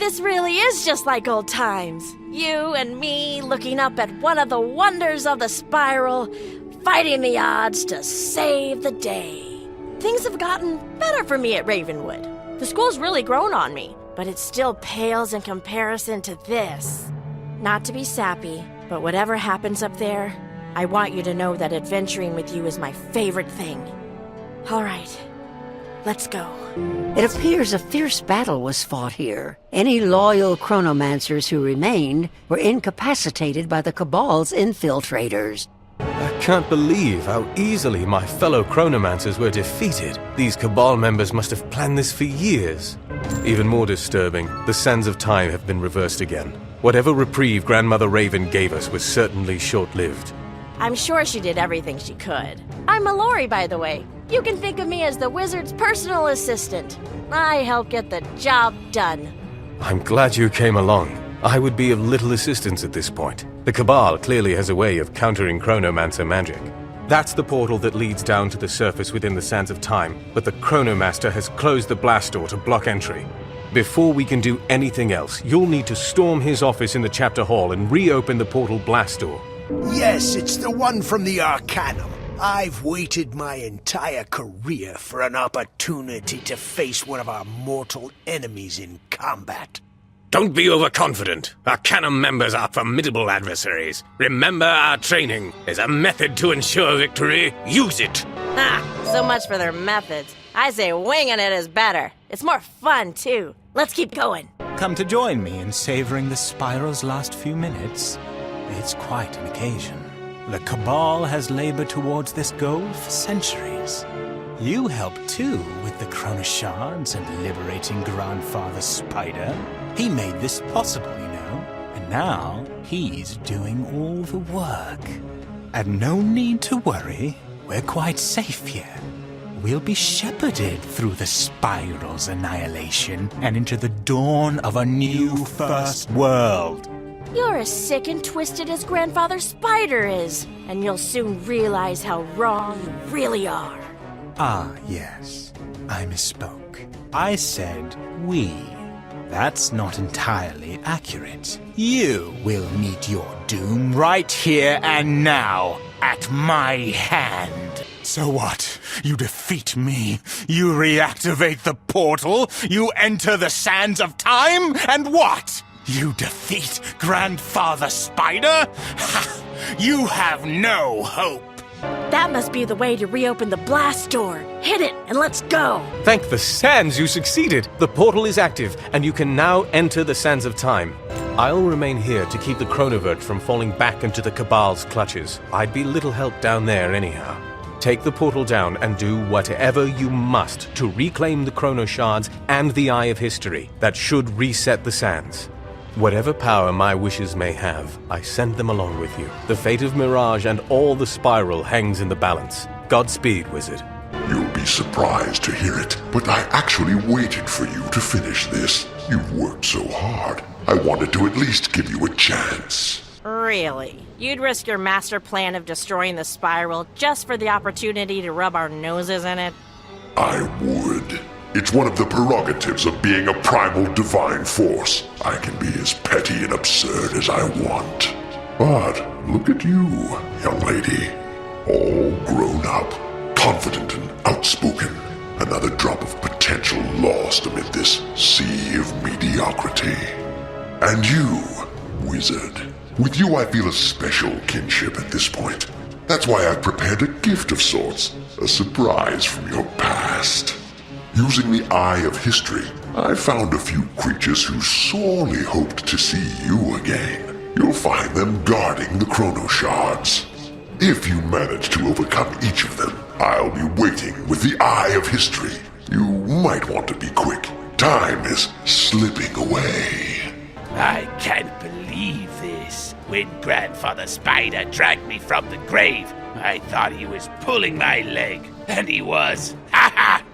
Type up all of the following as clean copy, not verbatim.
this really is just like old times. You and me looking up at one of the wonders of the spiral, fighting the odds to save the day. Things have gotten better for me at Ravenwood. The school's really grown on me, but it still pales in comparison to this. Not to be sappy, but whatever happens up there, I want you to know that adventuring with you is my favorite thing. All right, let's go. It appears a fierce battle was fought here. Any loyal chronomancers who remained were incapacitated by the Cabal's infiltrators. I can't believe how easily my fellow chronomancers were defeated. These Cabal members must have planned this for years. Even more disturbing, the sands of time have been reversed again. Whatever reprieve Grandmother Raven gave us was certainly short-lived. I'm sure she did everything she could. I'm Mallory, by the way. You can think of me as the wizard's personal assistant. I help get the job done. I'm glad you came along. I would be of little assistance at this point. The Cabal clearly has a way of countering Chronomancer magic. That's the portal that leads down to the surface within the Sands of Time, but the Chronomaster has closed the blast door to block entry. Before we can do anything else, you'll need to storm his office in the chapter hall and reopen the portal blast door. Yes, it's the one from the Arcanum. I've waited my entire career for an opportunity to face one of our mortal enemies in combat. Don't be overconfident. Arcanum members are formidable adversaries. Remember our training. There's a method to ensure victory. Use it. Ha! So much for their methods. I say winging it is better. It's more fun, too. Let's keep going. Come to join me in savoring the spiral's last few minutes. It's quite an occasion. The Cabal has labored towards this goal for centuries. You helped too with the Chronoshards and liberating Grandfather Spider. He made this possible, you know. And now he's doing all the work. And no need to worry. We're quite safe here. We'll be shepherded through the spiral's annihilation and into the dawn of a new first world. You're as sick and twisted as Grandfather Spider is, and you'll soon realize how wrong you really are. Ah, yes. I misspoke. I said we. That's not entirely accurate. You will meet your doom right here and now, at my hand. So what? You defeat me. You reactivate the portal. You enter the sands of time. And what? You defeat Grandfather Spider? Ha! You have no hope. That must be the way to reopen the blast door. Hit it and let's go. Thank the sands you succeeded. The portal is active, and you can now enter the Sands of Time. I'll remain here to keep the Chronoverge from falling back into the Cabal's clutches. I'd be little help down there anyhow. Take the portal down and do whatever you must to reclaim the Chronoshards and the Eye of History. That should reset the sands. Whatever power my wishes may have, I send them along with you. The fate of Mirage and all the Spiral hangs in the balance. Godspeed, wizard. You'll be surprised to hear it, but I actually waited for you to finish this. You've worked so hard. I wanted to at least give you a chance. Really? You'd risk your master plan of destroying the spiral just for the opportunity to rub our noses in it? I would. It's one of the prerogatives of being a primal divine force. I can be as petty and absurd as I want. But look at you, young lady. All grown up, confident and outspoken. Another drop of potential lost amid this sea of mediocrity. And you, wizard. With you I feel a special kinship at this point. That's why I've prepared a gift of sorts. A surprise from your past. Using the Eye of History, I found a few creatures who sorely hoped to see you again. You'll find them guarding the Chronoshards. If you manage to overcome each of them, I'll be waiting with the Eye of History. You might want to be quick. Time is slipping away. I can't believe this. When Grandfather Spider dragged me from the grave, I thought he was pulling my leg. And he was. Ha ha!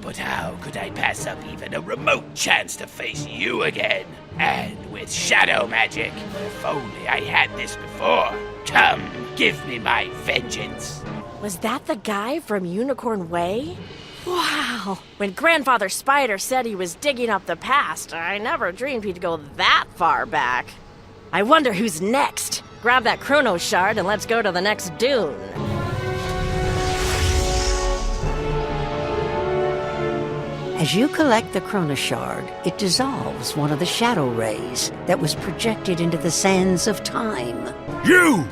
But how could I pass up even a remote chance to face you again? And with shadow magic. If only I had this before. Come, give me my vengeance. Was that the guy from Unicorn Way? Wow. When Grandfather Spider said he was digging up the past, I never dreamed he'd go that far back. I wonder who's next. Grab that chrono shard and let's go to the next dune. As you collect the chrono shard, it dissolves one of the shadow rays that was projected into the sands of time. You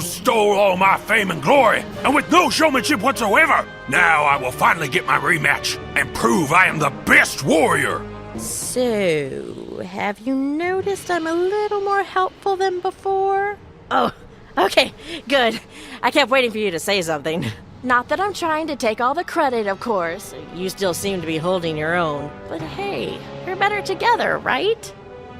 stole all my fame and glory, and with no showmanship whatsoever! Now I will finally get my rematch and prove I am the best warrior! So, have you noticed I'm a little more helpful than before? Oh, okay, good. I kept waiting for you to say something. Not that I'm trying to take all the credit, of course. You still seem to be holding your own. But hey, we're better together, right?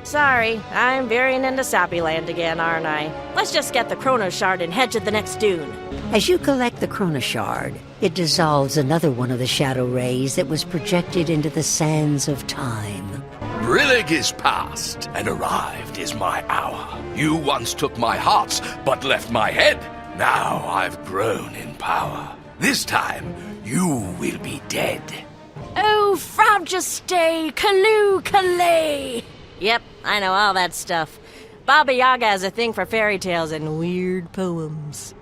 Sorry, I'm veering into Sappyland again, aren't I? Let's just get the chrono shard and head to the next dune. As you collect the chrono shard, it dissolves another one of the shadow rays that was projected into the sands of time. Brillig is past, and arrived is my hour. You once took my hearts, but left my head. Now I've grown in power. This time, you will be dead. Oh, Frau just stay, Kaloo Kalay. Yep, I know all that stuff. Baba Yaga has a thing for fairy tales and weird poems.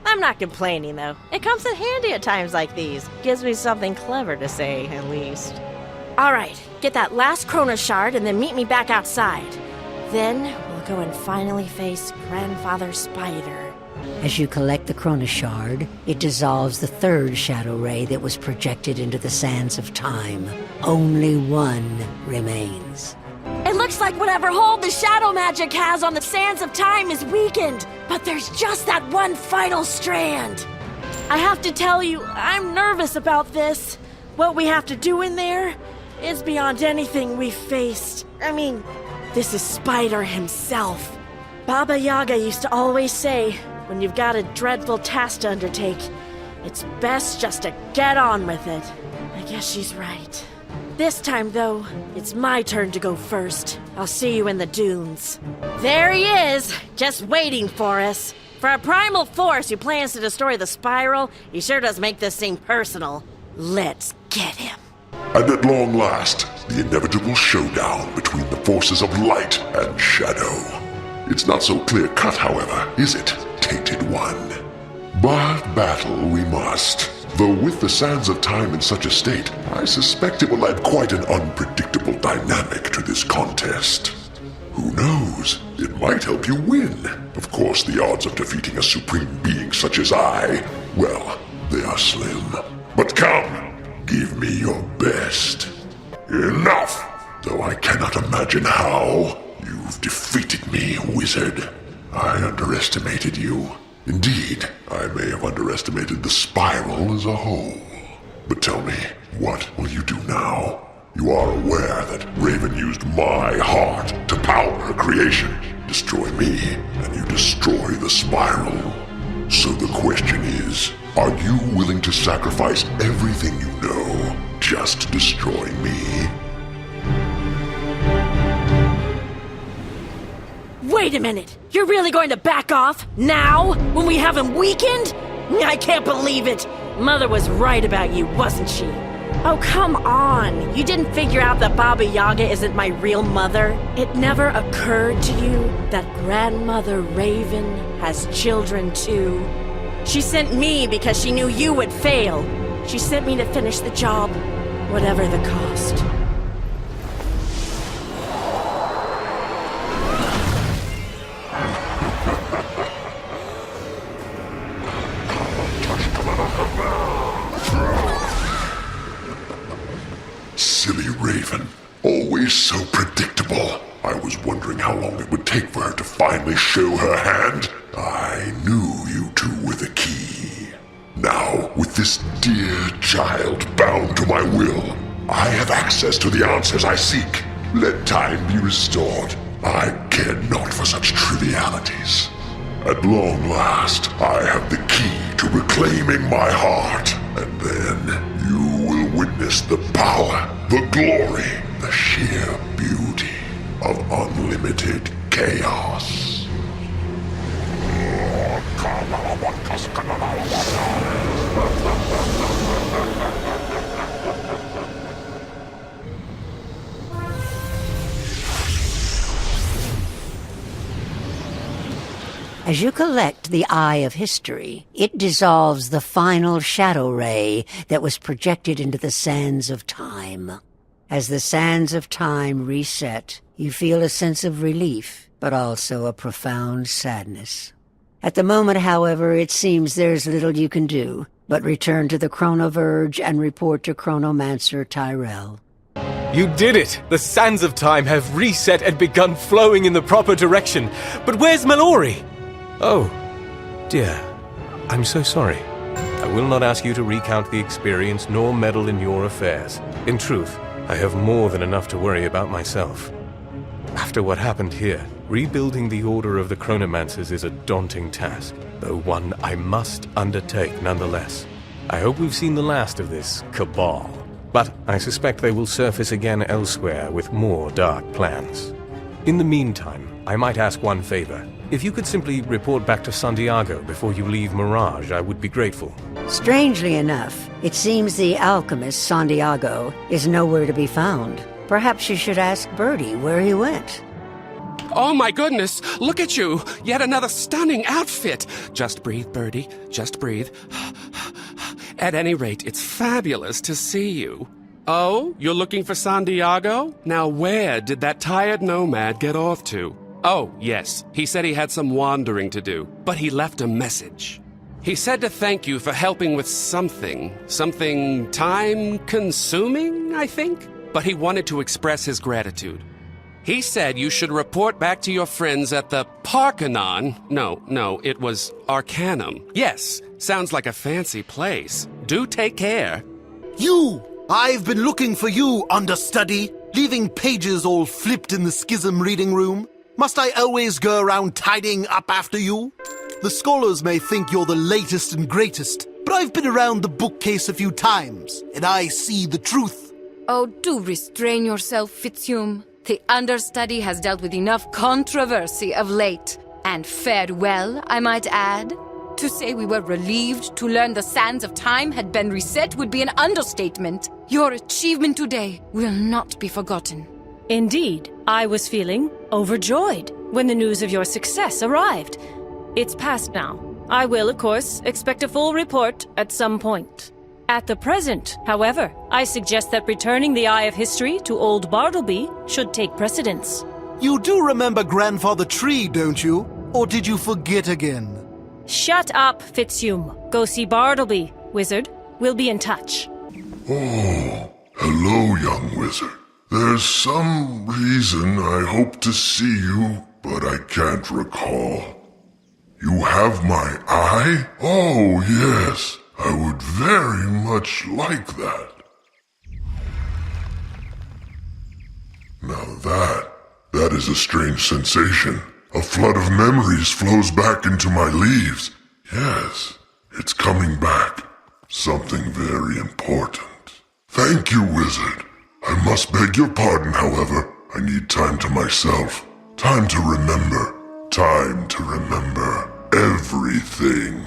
I'm not complaining, though. It comes in handy at times like these. Gives me something clever to say, at least. All right, get that last chrono shard and then meet me back outside. Then we'll go and finally face Grandfather Spider. As you collect the chrono shard, it dissolves the third shadow ray that was projected into the sands of time. Only one remains. It looks like whatever hold the shadow magic has on the sands of time is weakened, but there's just that one final strand. I have to tell you, I'm nervous about this. What we have to do in there is beyond anything we've faced. I mean, this is Spider himself. Baba Yaga used to always say, when you've got a dreadful task to undertake, it's best just to get on with it. I guess she's right. This time, though, it's my turn to go first. I'll see you in the dunes. There he is, just waiting for us. For a primal force who plans to destroy the spiral, he sure does make this seem personal. Let's get him. And at long last, the inevitable showdown between the forces of light and shadow. It's not so clear-cut, however, is it, Tainted One? But battle we must. Though with the sands of time in such a state, I suspect it will add quite an unpredictable dynamic to this contest. Who knows? It might help you win. Of course, the odds of defeating a supreme being such as I, well, they are slim. But come, give me your best. Enough! Though I cannot imagine how. You've defeated me, wizard. I underestimated you. Indeed, I may have underestimated the spiral as a whole. But tell me, what will you do now? You are aware that Raven used my heart to power her creation. Destroy me, and you destroy the spiral. So the question is, are you willing to sacrifice everything you know just to destroy me? Wait a minute! You're really going to back off? Now? When we have him weakened? I can't believe it! Mother was right about you, wasn't she? Oh, come on! You didn't figure out that Baba Yaga isn't my real mother? It never occurred to you that Grandmother Raven has children too? She sent me because she knew you would fail. She sent me to finish the job, whatever the cost. Silly Raven. Always so predictable. I was wondering how long it would take for her to finally show her hand. I knew you two were the key. Now, with this dear child bound to my will, I have access to the answers I seek. Let time be restored. I care not for such trivialities. At long last, I have the key to reclaiming my heart. And then you will witness the power, the glory, the sheer beauty of unlimited chaos. As you collect the Eye of History, it dissolves the final shadow ray that was projected into the sands of time. As the sands of time reset, you feel a sense of relief, but also a profound sadness. At the moment, however, it seems there's little you can do but return to the Chronoverge and report to Chronomancer Tyrell. You did it! The sands of time have reset and begun flowing in the proper direction. But where's Mallory? Oh, dear. I'm so sorry. I will not ask you to recount the experience nor meddle in your affairs. In truth, I have more than enough to worry about myself. After what happened here, rebuilding the Order of the Chronomancers is a daunting task, though one I must undertake nonetheless. I hope we've seen the last of this cabal, but I suspect they will surface again elsewhere with more dark plans. In the meantime, I might ask one favor. If you could simply report back to Santiago before you leave Mirage, I would be grateful. Strangely enough, it seems the alchemist Santiago is nowhere to be found. Perhaps you should ask Birdie where he went. Oh my goodness, look at you! Yet another stunning outfit! Just breathe, Birdie, just breathe. At any rate, it's fabulous to see you. Oh, you're looking for Santiago? Now where did that tired nomad get off to? Oh, yes, he said he had some wandering to do, but he left a message. He said to thank you for helping with something time-consuming, I think? But he wanted to express his gratitude. He said you should report back to your friends at the Parkenon. No, it was Arcanum. Yes, sounds like a fancy place. Do take care. You! I've been looking for you, understudy, leaving pages all flipped in the schism reading room. Must I always go around tidying up after you? The scholars may think you're the latest and greatest, but I've been around the bookcase a few times, and I see the truth. Oh, do restrain yourself, Fitzhume. The understudy has dealt with enough controversy of late, and fared well, I might add. To say we were relieved to learn the sands of time had been reset would be an understatement. Your achievement today will not be forgotten. Indeed, I was feeling overjoyed when the news of your success arrived. It's past now. I will, of course, expect a full report at some point. At the present, however, I suggest that returning the Eye of History to Old Bartleby should take precedence. You do remember Grandfather Tree, don't you? Or did you forget again? Shut up, Fitzhume. Go see Bartleby, wizard. We'll be in touch. Oh, hello, young wizard. There's some reason I hope to see you, but I can't recall. You have my eye? Oh, yes. I would very much like that. Now that is a strange sensation. A flood of memories flows back into my leaves. Yes, it's coming back. Something very important. Thank you, wizard. I must beg your pardon, however. I need time to myself. Time to remember. Time to remember everything.